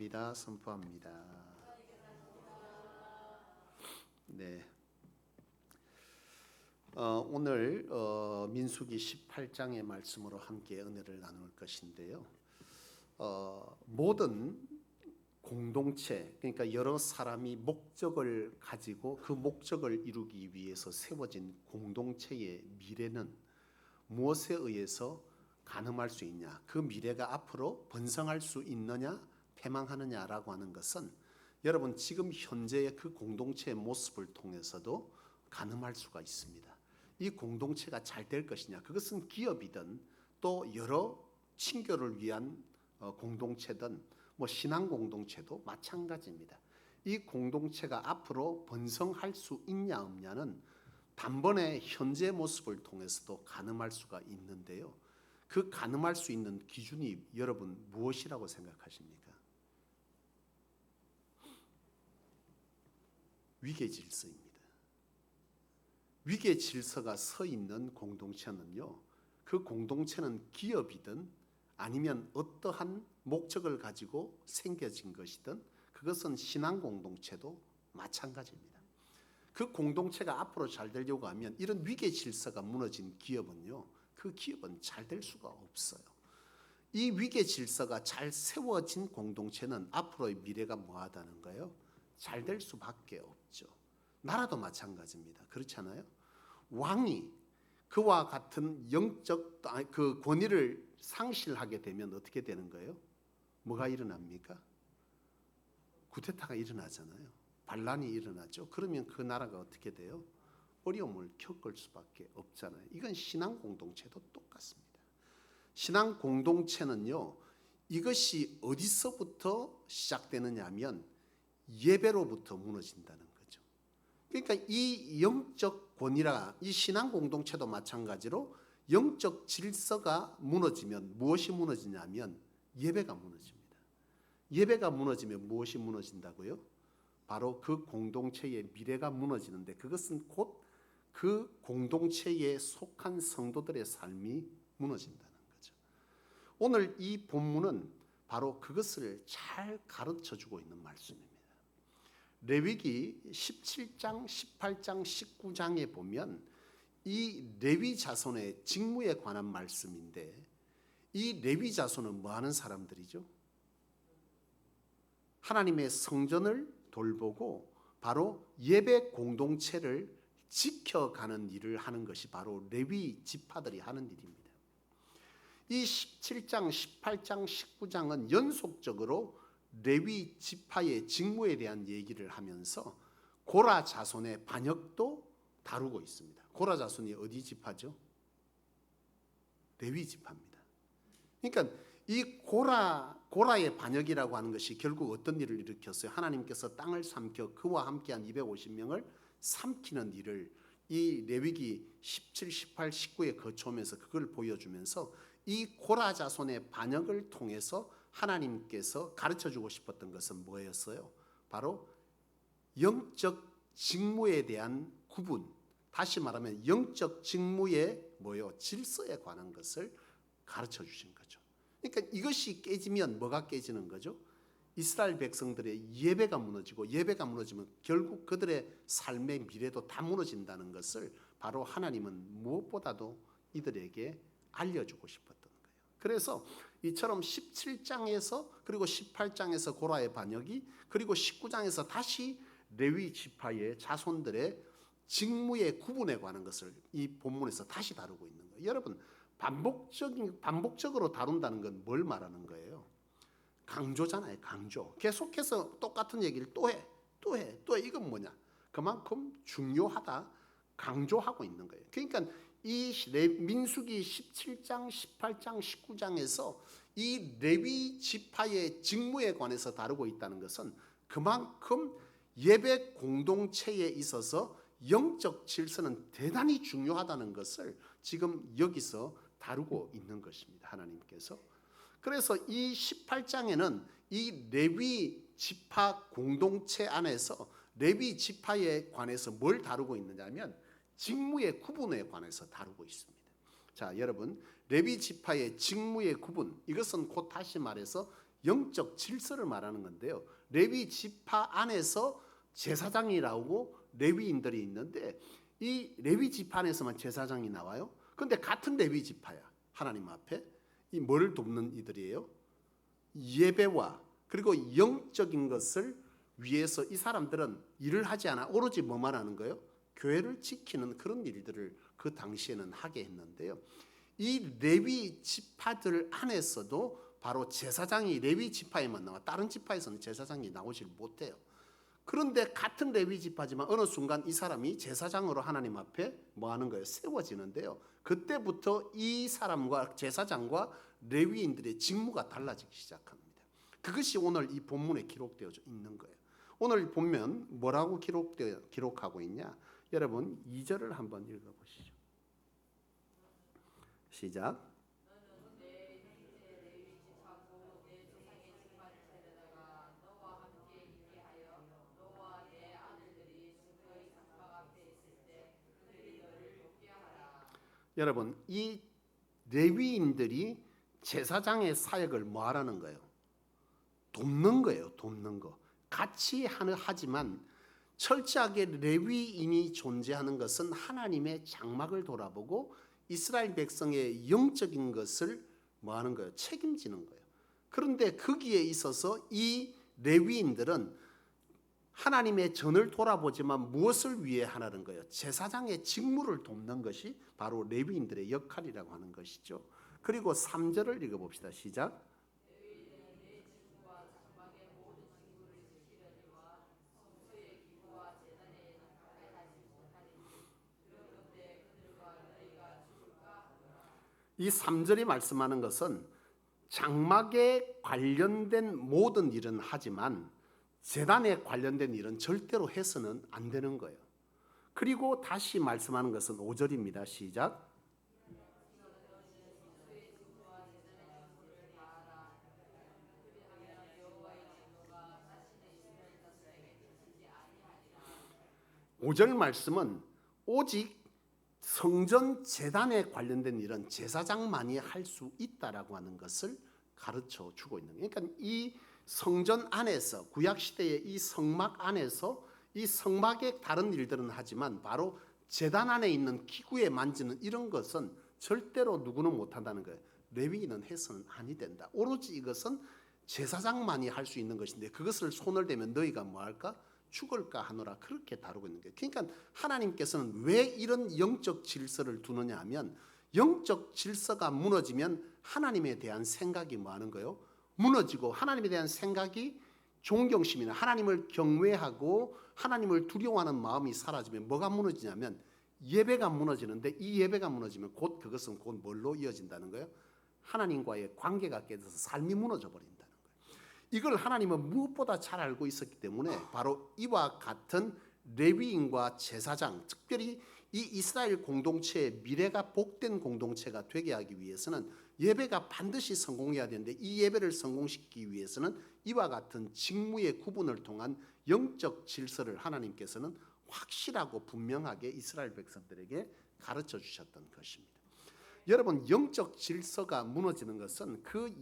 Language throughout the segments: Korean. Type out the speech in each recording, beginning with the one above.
입니다. 선포합니다. 네. 오늘 민수기 18장의 말씀으로 함께 은혜를 나눌 것인데요. 모든 공동체, 그러니까 여러 사람이 목적을 가지고 그 목적을 이루기 위해서 세워진 공동체의 미래는 무엇에 의해서 가늠할 수 있냐? 그 미래가 앞으로 번성할 수 있느냐, 패망하느냐라고 하는 것은 여러분 지금 현재의 그 공동체의 모습을 통해서도 가늠할 수가 있습니다. 이 공동체가 잘 될 것이냐, 그것은 기업이든 또 여러 친교를 위한 공동체든 신앙 공동체도 마찬가지입니다. 이 공동체가 앞으로 번성할 수 있냐 없냐는 단번에 현재 모습을 통해서도 가늠할 수가 있는데요. 그 가늠할 수 있는 기준이 여러분 무엇이라고 생각하십니까? 위계 질서입니다. 위계 질서가 서 있는 공동체는요, 그 공동체는 기업이든 아니면 어떠한 목적을 가지고 생겨진 것이든 그것은 신앙 공동체도 마찬가지입니다. 그 공동체가 앞으로 잘 되려고 하면 이런 위계 질서가 무너진 기업은요, 그 기업은 잘 될 수가 없어요. 이 위계 질서가 잘 세워진 공동체는 앞으로의 미래가 뭐하다는 거예요? 잘 될 수밖에 없죠. 나라도 마찬가지입니다. 그렇잖아요. 왕이 그와 같은 영적 그 권위를 상실하게 되면 어떻게 되는 거예요? 뭐가 일어납니까? 쿠데타가 일어나잖아요. 반란이 일어나죠. 그러면 그 나라가 어떻게 돼요? 어려움을 겪을 수밖에 없잖아요. 이건 신앙 공동체도 똑같습니다. 신앙 공동체는요, 이것이 어디서부터 시작되느냐 하면 예배로부터 무너진다는 거죠. 그러니까 이 영적 권위라, 이 신앙 공동체도 마찬가지로 영적 질서가 무너지면 무엇이 무너지냐면 예배가 무너집니다. 예배가 무너지면 무엇이 무너진다고요? 바로 그 공동체의 미래가 무너지는데 그것은 곧 그 공동체에 속한 성도들의 삶이 무너진다는 거죠. 오늘 이 본문은 바로 그것을 잘 가르쳐주고 있는 말씀입니다. 레위기 17장, 18장, 19장에 보면 이 레위 자손의 직무에 관한 말씀인데, 이 레위 자손은 뭐 하는 사람들이죠? 하나님의 성전을 돌보고 바로 예배 공동체를 지켜가는 일을 하는 것이 바로 레위 지파들이 하는 일입니다. 이 17장, 18장, 19장은 연속적으로 레위 지파의 직무에 대한 얘기를 하면서 고라 자손의 반역도 다루고 있습니다. 고라 자손이 어디 지파죠? 레위 지파입니다. 그러니까 이 고라의 반역이라고 하는 것이 결국 어떤 일을 일으켰어요? 하나님께서 땅을 삼켜 그와 함께한 250명을 삼키는 일을 이 레위기 17, 18, 19에 거쳐오면서 그걸 보여주면서 이 고라 자손의 반역을 통해서 하나님께서 가르쳐주고 싶었던 것은 뭐였어요? 바로 영적 직무에 대한 구분, 다시 말하면 영적 직무의 질서에 관한 것을 가르쳐 주신 거죠. 그러니까 이것이 깨지면 뭐가 깨지는 거죠? 이스라엘 백성들의 예배가 무너지고, 예배가 무너지면 결국 그들의 삶의 미래도 다 무너진다는 것을 바로 하나님은 무엇보다도 이들에게 알려주고 싶었던 거예요. 그래서 이처럼 17장에서 그리고 18장에서 고라의 반역이, 그리고 19장에서 다시 레위 지파의 자손들의 직무의 구분에 관한 것을 이 본문에서 다시 다루고 있는 거예요. 여러분, 반복적으로 다룬다는 건 뭘 말하는 거예요? 강조잖아요. 강조. 계속해서 똑같은 얘기를 또 해. 이건 뭐냐? 그만큼 중요하다, 강조하고 있는 거예요. 그러니까 이 민수기 17장, 18장, 19장에서 이 레위 지파의 직무에 관해서 다루고 있다는 것은 그만큼 예배 공동체에 있어서 영적 질서는 대단히 중요하다는 것을 지금 여기서 다루고 있는 것입니다. 하나님께서. 그래서 이 18장에는 이 레위 지파 공동체 안에서 레위 지파에 관해서 뭘 다루고 있느냐면 직무의 구분에 관해서 다루고 있습니다. 자, 여러분, 레위 지파의 직무의 구분, 이것은 곧 다시 말해서 영적 질서를 말하는 건데요. 레위 지파 안에서 제사장이 나오고 레위인들이 있는데 이 레위 지파 안에서만 제사장이 나와요. 그런데 같은 레위 지파야. 하나님 앞에 이 뭐를 돕는 이들이에요? 예배와 그리고 영적인 것을 위해서 이 사람들은 일을 하지 않아 오로지 뭐만 하는 거예요? 교회를 지키는 그런 일들을 그 당시에는 하게 했는데요. 이 레위 지파들 안에서도 바로 제사장이 레위 지파에만 나와 다른 지파에서는 제사장이 나오질 못해요. 그런데 같은 레위 지파지만 어느 순간 이 사람이 제사장으로 하나님 앞에 뭐 하는 거예요? 세워지는데요. 그때부터 이 사람과 제사장과 레위인들의 직무가 달라지기 시작합니다. 그것이 오늘 이 본문에 기록되어 있는 거예요. 오늘 보면 뭐라고 기록하고 있냐? 여러분 2절을 한번 읽어보시죠. 시작. 여러분 이 레위인들이 제사장의 사역을 뭐 하라는 거예요? 돕는 거예요. 돕는 거. 같이 하지만 철저하게 레위인이 존재하는 것은 하나님의 장막을 돌아보고 이스라엘 백성의 영적인 것을 뭐 하는 거예요? 책임지는 거예요. 그런데 거기에 있어서 이 레위인들은 하나님의 전을 돌아보지만 무엇을 위해 하라는 거예요? 제사장의 직무를 돕는 것이 바로 레위인들의 역할이라고 하는 것이죠. 그리고 3절을 읽어봅시다. 시작. 이 3절이 말씀하는 것은 장막에 관련된 모든 일은 하지만 제단에 관련된 일은 절대로 해서는 안 되는 거예요. 그리고 다시 말씀하는 것은 5절입니다. 시작. 오절 말씀은 오직 성전 제단에 관련된 일은 제사장만이 할 수 있다라고 하는 것을 가르쳐 주고 있는 거예요. 그러니까 이 성전 안에서 구약 시대의 이 성막 안에서 이 성막의 다른 일들은 하지만 바로 제단 안에 있는 기구에 만지는 이런 것은 절대로 누구는 못한다는 거예요. 레위인은 해서는 아니 된다. 오로지 이것은 제사장만이 할 수 있는 것인데 그것을 손을 대면 너희가 뭐 할까? 죽을까 하노라. 그렇게 다루고 있는 거예요. 그러니까 하나님께서는 왜 이런 영적 질서를 두느냐 하면 영적 질서가 무너지면 하나님에 대한 생각이 뭐 하는 거예요? 무너지고 하나님에 대한 생각이 존경심이나 하나님을 경외하고 하나님을 두려워하는 마음이 사라지면 뭐가 무너지냐면 예배가 무너지는데 이 예배가 무너지면 곧 그것은 곧 뭘로 이어진다는 거예요? 하나님과의 관계가 깨져서 삶이 무너져 버린다는 거예요. 이걸 하나님은 무엇보다 잘 알고 있었기 때문에 바로 이와 같은 레위인과 제사장, 특별히 이 이스라엘 공동체의 미래가 복된 공동체가 되게 하기 위해서는 예배가 반드시 성공해야 되는데 이 예배를 성공시키기 위해서는 이와 같은 직무의 구분을 통한 영적 질서를 하나님께서는 확실하고 분명하게 이스라엘 백성들에게 가르쳐 주셨던 것입니다. 여러분 영적 질서가 무너지는 것은 그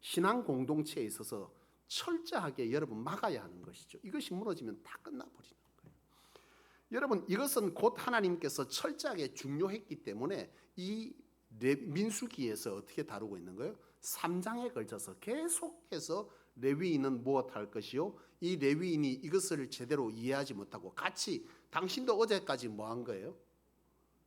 신앙 공동체에 있어서 철저하게 여러분 막아야 하는 것이죠. 이것이 무너지면 다 끝나버리는 거예요. 여러분 이것은 곧 하나님께서 철저하게 중요했기 때문에 이 민수기에서 어떻게 다루고 있는 거예요? 3장에 걸쳐서 계속해서 레위인은 무엇할 것이요? 이 레위인이 이것을 제대로 이해하지 못하고 같이 당신도 어제까지 뭐 한 거예요?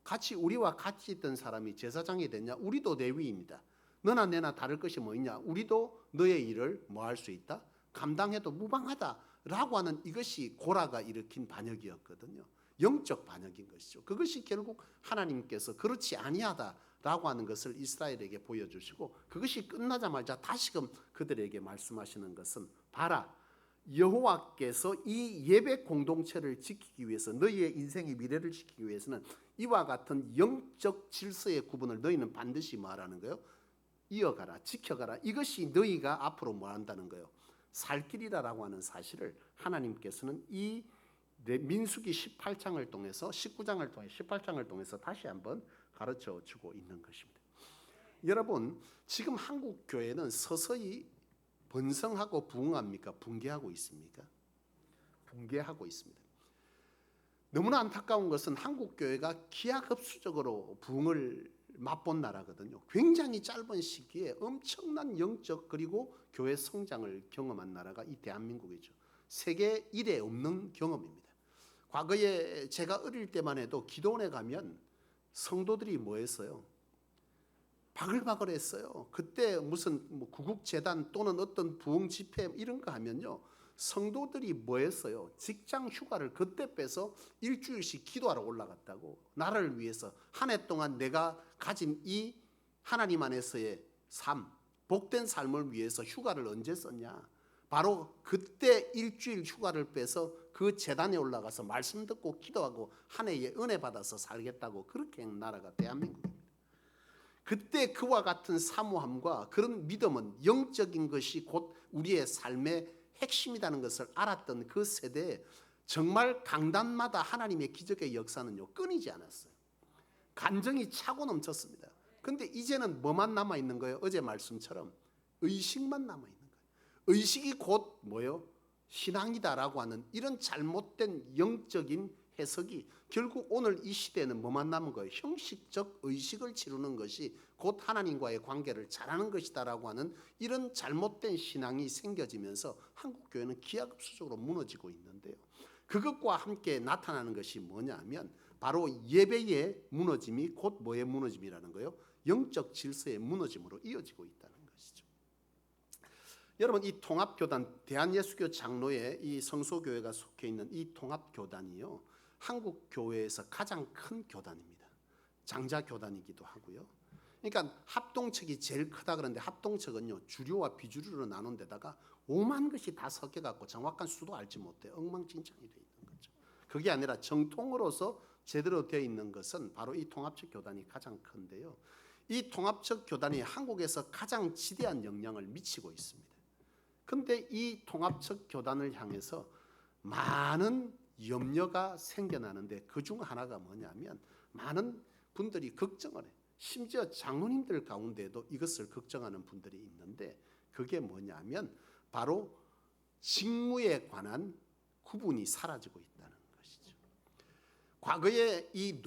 같이 우리와 같이 있던 사람이 제사장이 됐냐? 우리도 레위인이다. 너나 내나 다를 것이 뭐 있냐? 우리도 너의 일을 뭐 할 수 있다? 감당해도 무방하다라고 하는 이것이 고라가 일으킨 반역이었거든요. 영적 반역인 것이죠. 그것이 결국 하나님께서 그렇지 아니하다라고 하는 것을 이스라엘에게 보여주시고 그것이 끝나자마자 다시금 그들에게 말씀하시는 것은 봐라. 여호와께서 이 예배 공동체를 지키기 위해서 너희의 인생의 미래를 지키기 위해서는 이와 같은 영적 질서의 구분을 너희는 반드시 말하는 거예요. 이어가라, 지켜가라. 이것이 너희가 앞으로 뭐 한다는 거예요? 살 길이라고 하는 사실을 하나님께서는 이 민수기 18장을 통해서 19장을 통해 18장을 통해서 다시 한번 가르쳐 주고 있는 것입니다. 여러분, 지금 한국 교회는 서서히 번성하고 부흥합니까? 붕괴하고 있습니까? 붕괴하고 있습니다. 너무나 안타까운 것은 한국 교회가 기하급수적으로 부흥을 맛본 나라거든요. 굉장히 짧은 시기에 엄청난 영적 그리고 교회 성장을 경험한 나라가 이 대한민국이죠. 세계 1에 없는 경험입니다. 과거에 제가 어릴 때만 해도 기도원에 가면 성도들이 뭐 했어요? 바글바글했어요. 그때 무슨 구국재단 또는 어떤 부흥 집회 이런 거 하면요, 성도들이 뭐 했어요? 직장 휴가를 그때 빼서 일주일씩 기도하러 올라갔다고. 나라를 위해서 한 해 동안 내가 가진 이 하나님 안에서의 삶, 복된 삶을 위해서 휴가를 언제 썼냐? 바로 그때 일주일 휴가를 빼서 그 재단에 올라가서 말씀 듣고 기도하고 한 해에 은혜 받아서 살겠다고 그렇게 한 나라가 대한민국입니다. 그때 그와 같은 사모함과 그런 믿음은 영적인 것이 곧 우리의 삶의 핵심이라는 것을 알았던 그 세대에 정말 강단마다 하나님의 기적의 역사는요 끊이지 않았어요. 간증이 차고 넘쳤습니다. 그런데 이제는 뭐만 남아 있는 거예요? 어제 말씀처럼 의식만 남아 있는 거예요. 의식이 곧 뭐예요? 신앙이다라고 하는 이런 잘못된 영적인 해석이 결국 오늘 이 시대에는 뭐만 남은 거예요? 형식적 의식을 치르는 것이 곧 하나님과의 관계를 잘하는 것이다라고 하는 이런 잘못된 신앙이 생겨지면서 한국 교회는 기하급수적으로 무너지고 있는데요. 그것과 함께 나타나는 것이 뭐냐면 바로 예배의 무너짐이 곧 뭐의 무너짐이라는 거예요? 영적 질서의 무너짐으로 이어지고 있다는 것이죠. 여러분, 이 통합교단 대한예수교 장로회 이 성소교회가 속해 있는 이 통합교단이요, 한국 교회에서 가장 큰 교단입니다. 장자 교단이기도 하고요. 그러니까 합동측이 제일 크다 그러는데 합동측은요 주류와 비주류로 나눈 데다가 오만 것이 다 섞여 갖고 정확한 수도 알지 못해 엉망진창이 되어 있는 거죠. 그게 아니라 정통으로서 제대로 되어 있는 것은 바로 이 통합측 교단이 가장 큰데요. 이 통합측 교단이 한국에서 가장 지대한 영향을 미치고 있습니다. 그런데 이 통합측 교단을 향해서 많은 염려가 생겨나는데 그중 하나가 뭐냐면 많은 분들이 걱정을 해요. 심지어 장로님들 가운데도 이것을 걱정하는 분들이 있는데 그게 뭐냐면 바로 직무에 관한 구분이 사라지고 있다는 것이죠. 과거에 이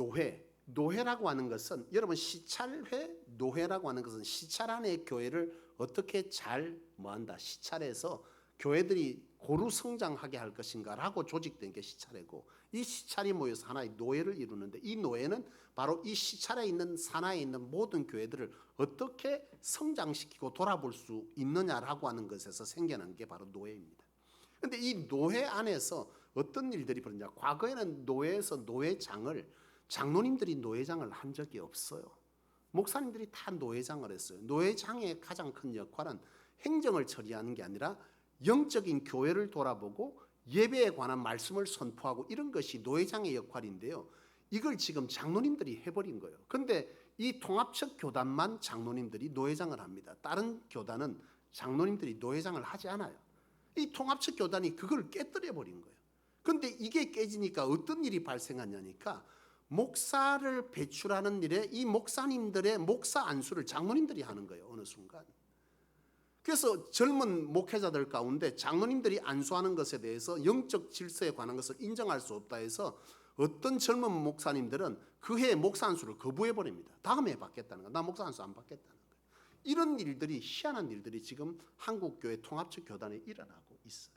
노회라고 하는 것은 여러분 시찰회 노회라고 하는 것은 시찰 안의 교회를 어떻게 잘 뭐한다 시찰해서 교회들이 고루 성장하게 할 것인가라고 조직된 게 시찰회고 이 시찰이 모여서 하나의 노회를 이루는데 이 노회는 바로 이 시찰에 있는 산하에 있는 모든 교회들을 어떻게 성장시키고 돌아볼 수 있느냐라고 하는 것에서 생겨난 게 바로 노회입니다. 그런데 이 노회 안에서 어떤 일들이 벌어지냐? 과거에는 노회에서 노회장을 장로님들이 노회장을 한 적이 없어요. 목사님들이 다 노회장을 했어요. 노회장의 가장 큰 역할은 행정을 처리하는 게 아니라 영적인 교회를 돌아보고 예배에 관한 말씀을 선포하고 이런 것이 노회장의 역할인데요. 이걸 지금 장로님들이 해버린 거예요. 그런데 이 통합측 교단만 장로님들이 노회장을 합니다. 다른 교단은 장로님들이 노회장을 하지 않아요. 이 통합측 교단이 그걸 깨뜨려 버린 거예요. 그런데 이게 깨지니까 어떤 일이 발생하냐니까 목사를 배출하는 일에 이 목사님들의 목사 안수를 장로님들이 하는 거예요. 어느 순간. 그래서 젊은 목회자들 가운데 장로님들이 안수하는 것에 대해서 영적 질서에 관한 것을 인정할 수 없다 해서 어떤 젊은 목사님들은 그 해에 목사 안수를 거부해 버립니다. 다음 해에 받겠다는 거야. 나 목사 안수 안 받겠다는 거야. 이런 일들이 희한한 일들이 지금 한국교회 통합측 교단에 일어나고 있어요.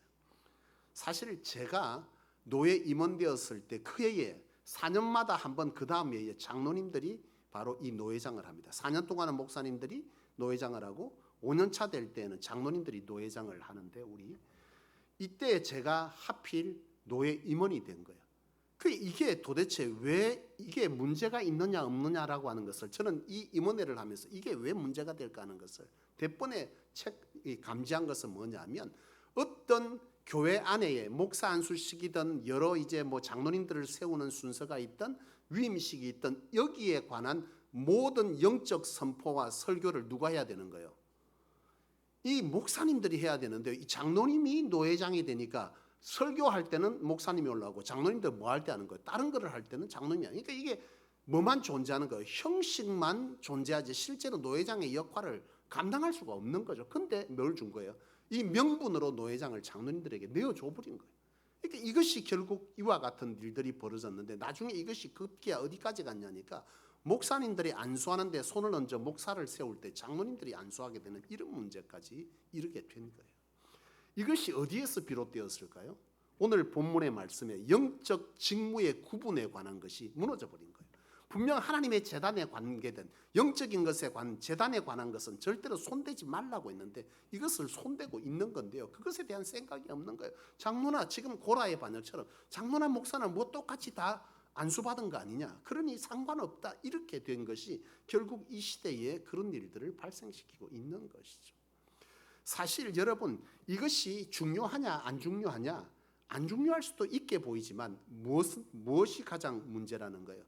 사실 제가 노예 임원되었을 때 그 해에 4년마다 한 번 그 다음 해에 장로님들이 바로 이 노회장을 합니다. 4년 동안은 목사님들이 노회장을 하고 5년 차 될 때는 장로님들이 노회장을 하는데 이때 제가 하필 노예 임원이 된 거예요. 이게 도대체 왜 이게 문제가 있느냐 없느냐라고 하는 것을 저는 이 임원회를 하면서 이게 왜 문제가 될까 하는 것을 대번에 감지한 것은 뭐냐면 어떤 교회 안에 목사 안수식이든 여러 이제 장로님들을 세우는 순서가 있던 위임식이 있던 여기에 관한 모든 영적 선포와 설교를 누가 해야 되는 거예요? 이 목사님들이 해야 되는데 이 장로님이 노회장이 되니까 설교할 때는 목사님이 올라오고 장로님들 뭐 할 때 하는 거예요? 다른 거를 할 때는 장로님이 하니까 그러니까 이게 뭐만 존재하는 거예요? 형식만 존재하지 실제로 노회장의 역할을 감당할 수가 없는 거죠. 근데 뭘 준 거예요? 이 명분으로 노회장을 장로님들에게 내어줘 버린 거예요. 그러니까 이것이 결국 이와 같은 일들이 벌어졌는데 나중에 이것이 급기야 어디까지 갔냐니까 목사님들이 안수하는데 손을 얹어 목사를 세울 때 장로님들이 안수하게 되는 이런 문제까지 이르게 된 거예요. 이것이 어디에서 비롯되었을까요? 오늘 본문의 말씀에 영적 직무의 구분에 관한 것이 무너져 버린 거예요. 분명 하나님의 제단에 관계된 영적인 것에 관한 제단에 관한 것은 절대로 손대지 말라고 했는데 이것을 손대고 있는 건데요. 그것에 대한 생각이 없는 거예요. 장로나 지금 고라의 반열처럼 장로나 목사는 뭐 똑같이 다 안수받은 거 아니냐. 그러니 상관없다. 이렇게 된 것이 결국 이 시대에 그런 일들을 발생시키고 있는 것이죠. 사실 여러분 이것이 중요하냐 안 중요하냐 안 중요할 수도 있게 보이지만 무엇이 가장 문제라는 거예요.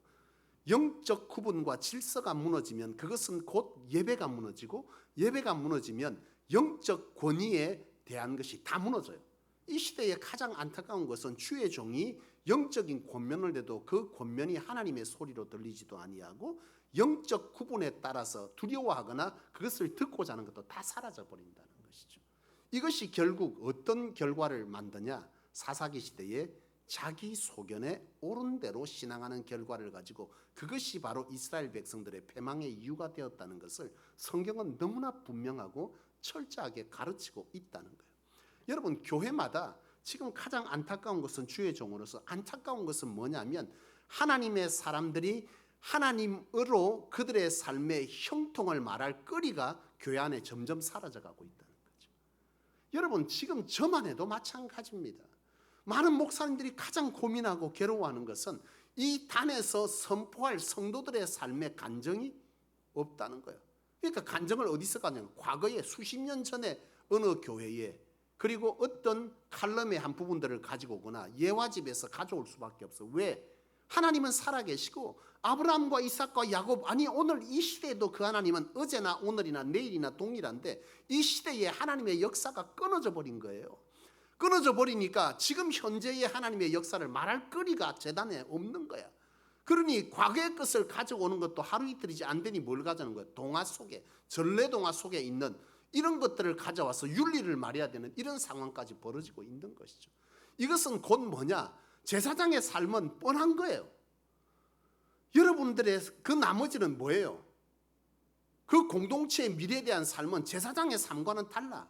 영적 구분과 질서가 무너지면 그것은 곧 예배가 무너지고 예배가 무너지면 영적 권위에 대한 것이 다 무너져요. 이 시대의 가장 안타까운 것은 주의 종이 영적인 권면을 내도 그 권면이 하나님의 소리로 들리지도 아니하고 영적 구분에 따라서 두려워하거나 그것을 듣고자 하는 것도 다 사라져 버린다는 것이죠. 이것이 결국 어떤 결과를 만드냐? 사사기 시대에 자기 소견에 옳은 대로 신앙하는 결과를 가지고 그것이 바로 이스라엘 백성들의 패망의 이유가 되었다는 것을 성경은 너무나 분명하고 철저하게 가르치고 있다는 거예요. 여러분 교회마다 지금 가장 안타까운 것은 주의 종으로서 안타까운 것은 뭐냐면 하나님의 사람들이 하나님으로 그들의 삶의 형통을 말할 거리가 교회 안에 점점 사라져가고 있다는 거죠. 여러분 지금 저만 해도 마찬가지입니다. 많은 목사님들이 가장 고민하고 괴로워하는 것은 이 단에서 선포할 성도들의 삶의 간증이 없다는 거예요. 그러니까 간증을 어디서 가냐면 과거에 수십 년 전에 어느 교회에 그리고 어떤 칼럼의 한 부분들을 가지고 오거나 예화집에서 가져올 수밖에 없어. 왜? 하나님은 살아계시고 아브라함과 이삭과 야곱 아니 오늘 이 시대에도 그 하나님은 어제나 오늘이나 내일이나 동일한데 이 시대에 하나님의 역사가 끊어져 버린 거예요. 끊어져 버리니까 지금 현재의 하나님의 역사를 말할 거리가 재단에 없는 거야. 그러니 과거의 것을 가져오는 것도 하루 이틀이지 안 되니 뭘 가져오는 거야? 동화 속에 전래동화 속에 있는 이런 것들을 가져와서 윤리를 말해야 되는 이런 상황까지 벌어지고 있는 것이죠. 이것은 곧 뭐냐? 제사장의 삶은 뻔한 거예요. 여러분들의 그 나머지는 뭐예요? 그 공동체의 미래에 대한 삶은 제사장의 삶과는 달라.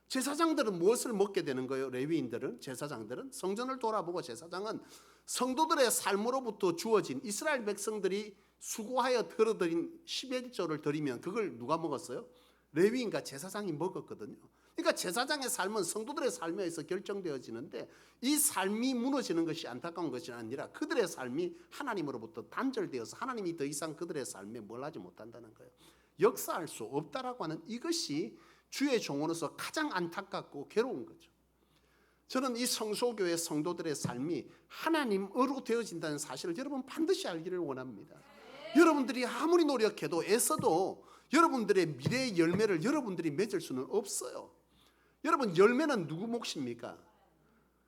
제사장들은 무엇을 먹게 되는 거예요? 레위인들은 제사장들은 성전을 돌아보고 제사장은 성도들의 삶으로부터 주어진 이스라엘 백성들이 수고하여 들어드린 11조를 드리면 그걸 누가 먹었어요? 레위인과 제사장이 먹었거든요. 그러니까 제사장의 삶은 성도들의 삶에 의해서 결정되어지는데 이 삶이 무너지는 것이 안타까운 것이 아니라 그들의 삶이 하나님으로부터 단절되어서 하나님이 더 이상 그들의 삶에 뭘 하지 못한다는 거예요. 역사할 수 없다라고 하는 이것이 주의 종으로서 가장 안타깝고 괴로운 거죠. 저는 이 성소교회 성도들의 삶이 하나님으로 되어진다는 사실을 여러분 반드시 알기를 원합니다. 여러분들이 아무리 노력해도 애써도 여러분들의 미래의 열매를 여러분들이 맺을 수는 없어요. 여러분 열매는 누구 몫입니까?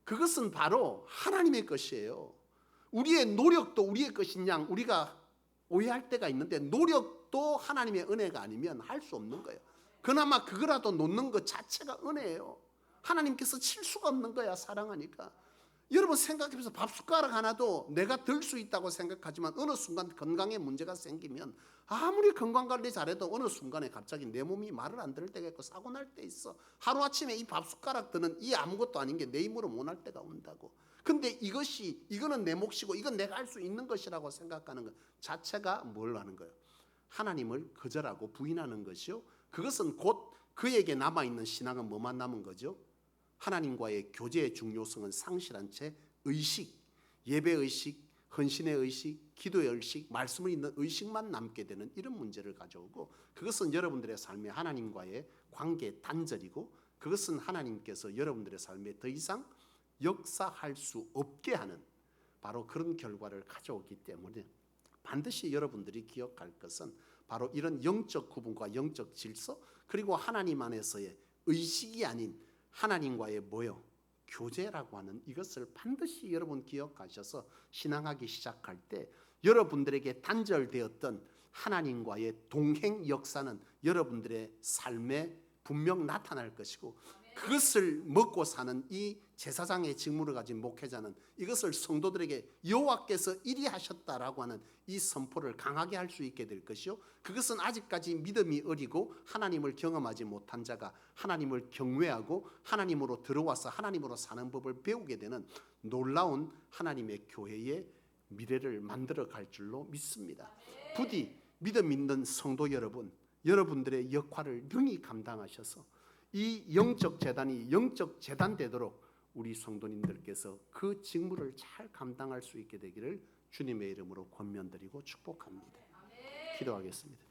그것은 바로 하나님의 것이에요. 우리의 노력도 우리의 것인 양 우리가 오해할 때가 있는데 노력도 하나님의 은혜가 아니면 할 수 없는 거예요. 그나마 그거라도 놓는 것 자체가 은혜예요. 하나님께서 칠 수가 없는 거야 사랑하니까. 여러분 생각해보세요. 밥숟가락 하나도 내가 들 수 있다고 생각하지만 어느 순간 건강에 문제가 생기면 아무리 건강관리 잘해도 어느 순간에 갑자기 내 몸이 말을 안 들을 때가 있고 사고 날 때 있어. 하루아침에 이 밥숟가락 드는 이 아무것도 아닌 게 내 힘으로 못 할 때가 온다고. 근데 이거는 내 몫이고 이건 내가 할 수 있는 것이라고 생각하는 것 자체가 뭘 하는 거예요? 하나님을 거절하고 부인하는 것이요. 그것은 곧 그에게 남아있는 신앙은 뭐만 남은 거죠? 하나님과의 교제의 중요성은 상실한 채 의식, 예배의식, 헌신의 의식, 기도의 의식, 말씀을 읽는 의식만 남게 되는 이런 문제를 가져오고 그것은 여러분들의 삶에 하나님과의 관계 단절이고 그것은 하나님께서 여러분들의 삶에 더 이상 역사할 수 없게 하는 바로 그런 결과를 가져오기 때문에 반드시 여러분들이 기억할 것은 바로 이런 영적 구분과 영적 질서 그리고 하나님 안에서의 의식이 아닌 하나님과의 뭐요? 교제라고 하는 이것을 반드시 여러분 기억하셔서 신앙하기 시작할 때 여러분들에게 단절되었던 하나님과의 동행 역사는 여러분들의 삶에 분명 나타날 것이고 그것을 먹고 사는 이 제사장의 직무를 가진 목회자는 이것을 성도들에게 여호와께서 이리 하셨다라고 하는 이 선포를 강하게 할 수 있게 될 것이요, 그것은 아직까지 믿음이 어리고 하나님을 경험하지 못한 자가 하나님을 경외하고 하나님으로 들어와서 하나님으로 사는 법을 배우게 되는 놀라운 하나님의 교회의 미래를 만들어 갈 줄로 믿습니다. 부디 믿음 있는 성도 여러분, 여러분들의 역할을 능히 감당하셔서 이 영적 재단이 영적 재단 되도록 우리 성도님들께서 그 직무를 잘 감당할 수 있게 되기를 주님의 이름으로 권면드리고 축복합니다. 기도하겠습니다.